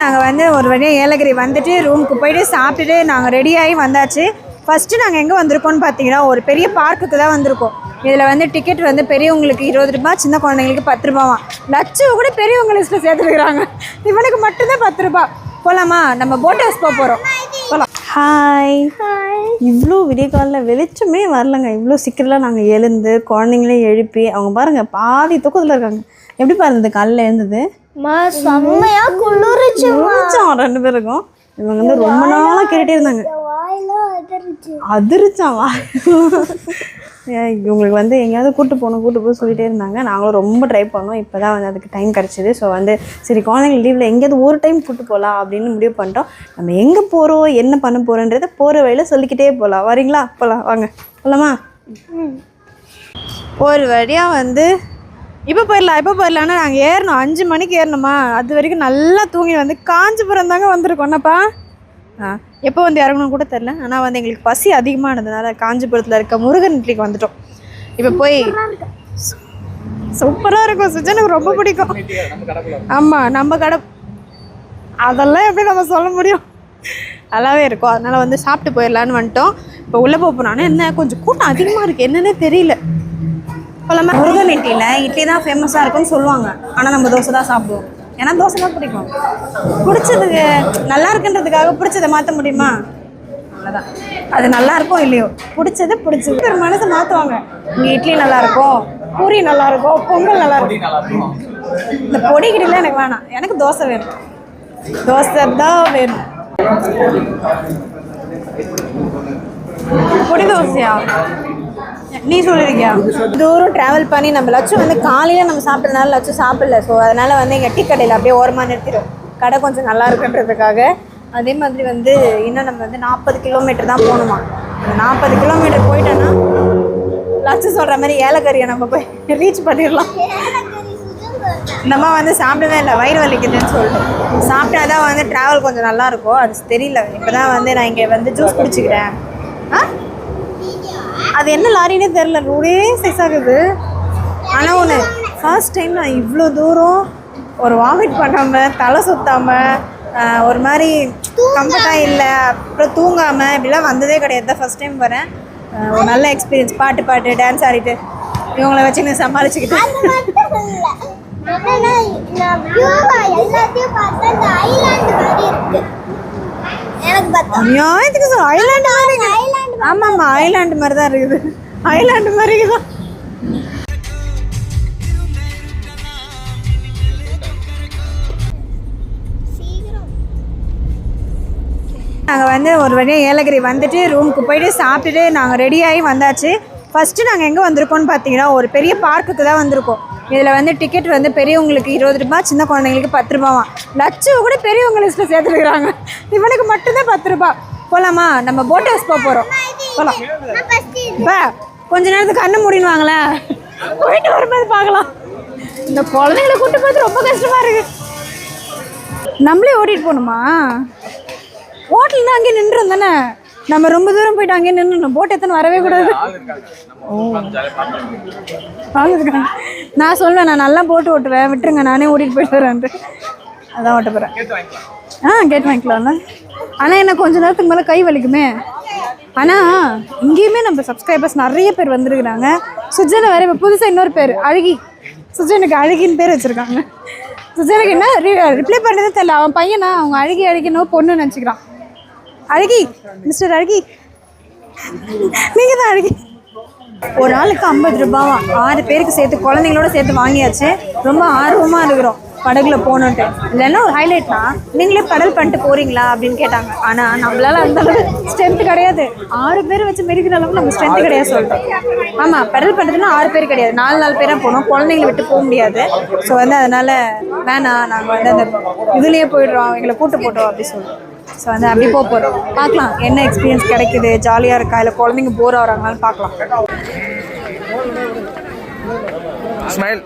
நாங்கள் வந்து ஒரு வழியாக ஏலகிரி வந்துட்டு ரூமுக்கு போயிட்டு சாப்பிட்டுட்டு நாங்கள் ரெடியாகி வந்தாச்சு. ஃபஸ்ட்டு நாங்கள் எங்கே வந்திருக்கோம்னு பார்த்தீங்கன்னா ஒரு பெரிய பார்க்குக்கு தான் வந்திருக்கோம். இதில் வந்து டிக்கெட் வந்து பெரியவங்களுக்கு 20 ரூபாய், சின்ன குழந்தைங்களுக்கு 10 ரூபாவாம். லட்சம் கூட பெரியவங்க லிஸ்ட்டில் சேர்த்துருக்குறாங்க. இவனுக்கு மட்டும்தான் 10 ரூபாய். போகலாமா? நம்ம போட் ஹவுஸ் போக போகிறோம். போகலாம். ஹாய். இவ்வளோ விடிய காலில் வெளிச்சமே வரலங்க. இவ்வளோ சீக்கிரம்லாம் நாங்கள் எழுந்து குழந்தைங்களையும் எழுப்பி அவங்க பாருங்கள் பாதி தூக்கத்தில் இருக்காங்க. எப்படி பாருங்க காலையில் எழுந்தது செம்மையா குளிர்ச்சாம் 2 பேருக்கும். இவங்க வந்து ரொம்ப நாளாக கேட்டுட்டே இருந்தாங்க. அதிர்ச்சாவா இவங்களுக்கு வந்து எங்கேயாவது கூட்டு போக சொல்லிகிட்டே இருந்தாங்க. நாங்களும் ரொம்ப ட்ரை பண்ணோம். இப்போ தான் வந்து அதுக்கு டைம் கிடச்சிது. ஸோ வந்து சரி குழந்தைங்க லீவில் எங்கேயாவது ஒரு டைம் கூட்டு போகலாம் அப்படின்னு முடிவு பண்ணிட்டோம். நம்ம எங்கே போகிறோம் என்ன பண்ண போகிறோன்றதை போகிற வழியில் சொல்லிக்கிட்டே போகலாம். வரீங்களா? போகலாம் வாங்க. போகலாமா? ஒரு வழியாக வந்து இப்போ போயிடலான்னா நாங்கள் ஏறணும் 5 மணிக்கு ஏறணுமா. அது வரைக்கும் நல்லா தூங்கி வந்து காஞ்சிபுரம் தாங்க வந்திருக்கோம். என்னப்பா எப்போ வந்து இறங்கணும்னு கூட தெரில. ஆனால் வந்து எங்களுக்கு பசி அதிகமானதுனால காஞ்சிபுரத்தில் இருக்க முருகன் இட்லிக்கு வந்துட்டோம். இப்போ போய் சூப்பராக இருக்கும். சுஜனுக்கு ரொம்ப பிடிக்கும். ஆமாம், நம்ம கடை அதெல்லாம் எப்படி நம்ம சொல்ல முடியும், நல்லாவே இருக்கும். அதனால் வந்து சாப்பிட்டு போயிடலான்னு வந்துட்டோம். இப்போ உள்ளே போகிறோன்னா என்ன கொஞ்சம் கூட்டம் அதிகமாக இருக்குது, என்னன்னே தெரியல. இப்போல்லாம முருகன் இட்லி தான் ஃபேமஸாக இருக்குன்னு சொல்லுவாங்க. ஆனால் நம்ம தோசை தான் சாப்பிடுவோம். ஏன்னா தோசை தான் பிடிக்கும். பிடிச்சதுக்கு நல்லா இருக்குன்றதுக்காக பிடிச்சதை மாற்ற முடியுமா? அவ்வளோதான். அது நல்லா இருக்கும் இல்லையோ, பிடிச்சது ஒரு மனசை மாற்றுவாங்க. இங்கே இட்லி நல்லாயிருக்கும், பூரி நல்லாயிருக்கும், பொங்கல் நல்லாயிருக்கும். இந்த பொடி கிட்டலாம் எனக்கு வேணாம். எனக்கு தோசை வேணும். தோசை தான் வேணும். பொடி தோசையா? நீ சொல்லியிருக்கியா? தூரம் ட்ராவல் பண்ணி நம்ம லட்சம் வந்து காலையில் நம்ம சாப்பிட்றதுனால லட்சம் சாப்பிடல. ஸோ அதனால் வந்து எங்கள் டீ கடையில் அப்படியே ஓரமாக நிறுத்திடும். கடை கொஞ்சம் நல்லா இருக்குன்றதுக்காக. அதே மாதிரி வந்து இன்னும் நம்ம வந்து 40 கிலோமீட்டர் தான் போகணுமா. 40 கிலோமீட்டர் போயிட்டோன்னா லட்சம் சொல்கிற மாதிரி ஏலக்கறியை நம்ம போய் ரீச் பண்ணிடலாம். இந்தம்மா வந்து சாப்பிடவே இல்லை, வயிறு வலிக்குதுன்னு சொல்லிட்டு. சாப்பிட்டா தான் வந்து ட்ராவல் கொஞ்சம் நல்லாயிருக்கும். அது தெரியல. இப்போ தான் வந்து நான் இங்கே வந்து ஜூஸ் குடிச்சிக்கிறேன். அது என்ன லாரினே தெரில, ரோடே சைஸ் ஆகுது. ஆனால் ஒன்று, ஃபர்ஸ்ட் டைம் நான் இவ்வளோ தூரம் ஒரு வாமிட் பண்ணாமல், தலை சுற்றாமல், ஒரு மாதிரி கம்ஃபர்ட்டாக இல்லை, அப்புறம் தூங்காமல் இப்படிலாம் வந்ததே கிடையாது. தான் ஃபஸ்ட் டைம் வரேன். ஒரு நல்ல எக்ஸ்பீரியன்ஸ். பாட்டு டான்ஸ் ஆடிட்டு இவங்கள வச்சு நான் சமாளிச்சுக்கிட்டு. ஆமாம்மா, ஐலாண்டு மாதிரி தான் இருக்குது. ஐலாண்டு மாதிரி தான். நாங்கள் வந்து ஒரு வழியாக ஏலகிரி வந்துட்டு ரூமுக்கு போயிட்டு சாப்பிட்டுட்டு நாங்கள் ரெடியாகி வந்தாச்சு. ஃபஸ்ட்டு நாங்கள் எங்கே வந்திருக்கோம்னு பார்த்தீங்கன்னா ஒரு பெரிய பார்க்குக்கு தான் வந்திருக்கோம். இதில் வந்து டிக்கெட் வந்து பெரியவங்களுக்கு 20 ரூபாய், சின்ன குழந்தைங்களுக்கு 10 ரூபாவாம். லட்சம் கூட பெரியவங்க லிஸ்ட்டில் சேர்த்துருக்குறாங்க. இவனுக்கு மட்டும்தான் 10 ரூபாய். போகலாமா? நம்ம போட் ஹவுஸ் போக போகிறோம். போகலாம். இப்போ கொஞ்ச நேரத்துக்கு கண்ணு மூடினுவாங்களேன், போயிட்டு வரும்போது பார்க்கலாம். இந்த குழந்தைங்களை கூட்டு போகிறது ரொம்ப கஷ்டமாக இருக்குது. நம்மளே ஓட்டிகிட்டு போகணுமா? ஹோட்டல் தான் அங்கேயே நின்றுரும் தானே. நம்ம ரொம்ப தூரம் போயிட்டு அங்கேயே நின்று போட் எத்தனை வரவே கூடாது. நான் சொல்லுவேன், நான் நல்லா போட்டு ஓட்டுவேன், விட்டுருங்க, நானே ஓட்டிகிட்டு போயிட்டு வரேன்ட்டு. அதான் ஓட்ட போகிறேன். கேட் வாங்கிக்கலாம்ல. ஆனால் என்ன கொஞ்ச நேரத்துக்கு மேலே கை வலிக்குமே. ஆனால் இங்கேயுமே நம்ம சப்ஸ்கிரைபர்ஸ் நிறைய பேர் வந்துருக்குறாங்க. சுஜனை வேறு இப்போ புதுசாக இன்னொரு பேர் அழகி. சுஜனுக்கு அழகின்னு பேர் வச்சுருக்காங்க. சுஜனுக்கு என்ன ரிப்ளை பண்ணுறதே தெரியல. அவன் பையனா அவங்க அழகின்னு பொண்ணு நினச்சிக்கிறான். அழகி, மிஸ்டர் அழகி, நீங்கள் தான் அழகி. ஒரு நாளுக்கு 50 ரூபாவா, 6 பேருக்கு சேர்த்து குழந்தைங்களோட சேர்த்து வாங்கியாச்சு. ரொம்ப ஆர்வமாக இருக்கிறோம் படகுல போகணுன்ட்டு. இல்லைன்னா ஒரு ஹைலைட்னா நீங்களே கடல் பண்ணிட்டு போகிறீங்களா அப்படின்னு கேட்டாங்க. ஆனால் நம்மளால அந்த அளவுக்கு ஸ்ட்ரென்த் கிடையாது. 6 பேர் வச்சு மெரிக்கிற அளவுக்கு நம்ம ஸ்ட்ரென்த் கிடையாது சொல்லிட்டோம். ஆமாம், பெடல் பண்ணுறதுன்னா 6 பேர் கிடையாது, 4 பேராக போகணும். குழந்தைங்களை விட்டு போக முடியாது. ஸோ வந்து அதனால் வேணாம், நாங்கள் வந்து அந்த இதுலேயே போயிடுறோம், எங்களை கூட்டு போட்டோம் அப்படி சொல்லுவோம். ஸோ வந்து அப்படி போக போகிறோம். பார்க்கலாம் என்ன எக்ஸ்பீரியன்ஸ் கிடைக்குது, ஜாலியாக இருக்கா, இல்லை குழந்தைங்க போர் ஆகிறாங்களான்னு பார்க்கலாம். ஸ்மைல்.